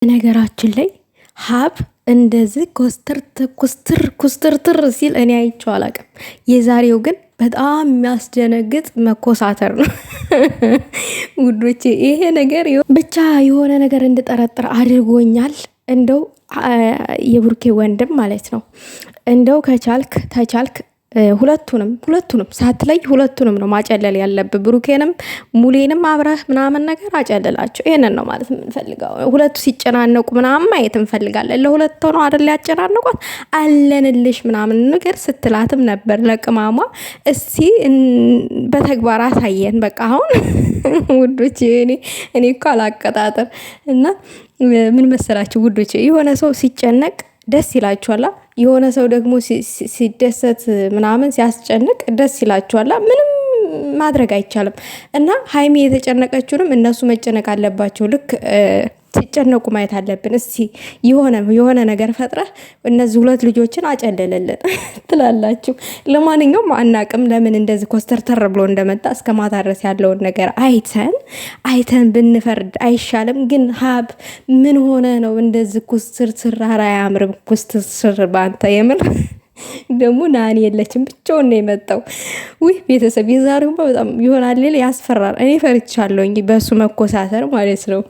ነገራችን ላይ ሀብ እንደዚህ ኩስትርትር ሲል እኔ አይቼው አላውቅም። የዛሬው ግን በጣም የሚያስደነግጥ መኮሳተር ነው ውዶቼ። ይሄ ነገር ብቻ የሆነ ነገር እንድጠረጥር አድርጎኛል። እንደው የብሩኬ ወንድም ማለት ነው እንደው ተቻልክ ሁለቱንም ሳትለይ ሁለቱንም ነው ማጨለል ያለብህ። ብሩኬንም ሙሌንም አብረህ ምናምን ነገር አጨልላቸው። ይሄንን ነው ማለት የምንፈልገው። ሁለቱ ሲጨናነቁ ምናምን ማየት እንፈልጋለን። ለሁለት ነው አይደል ያጨናነቋት አለንልሽ ምናምን ነገር ስትላትም ነበር ለቅማሟ። እስቲ በተግባር አሳየን በቃ አሁን ውዶች። እኔ እኮ አላቀጣጥር እና ምን መሰላችሁ ውዶች፣ የሆነ ሰው ሲጨነቅ ደስ ይላችኋላ። የሆነ ሰው ደግሞ ሲደሰት ምናምን ሲያስጨንቅ ደስ ይላችኋላ። ምንም ማድረግ አይቻልም። እና ሀይሚ የተጨነቀችውንም እነሱ መጨነቅ አለባቸው። ልክ ሲጨነቁ ማየት አለብን። እስቲ የሆነ ነገር ፈጥረህ እነዚህ ሁለት ልጆችን አጨለለልን ትላላችሁ። ለማንኛውም አናቅም ለምን እንደዚህ ኮስተርተር ብሎ እንደመጣ። እስከ ማታ ድረስ ያለውን ነገር አይተን ብንፈርድ አይሻልም? ግን ሀብ ምን ሆነ ነው እንደዚህ ኩስትር አያምርም። ኩስትር ባንተ የምር ደግሞ ናኒ የለችም፣ ብቻውን ነው የመጣው። ውይ ቤተሰብ የዛሬው በጣም ይሆናል ያስፈራል። እኔ ፈርቻለሁ እንጂ በሱ መኮሳተር ማለት ነው።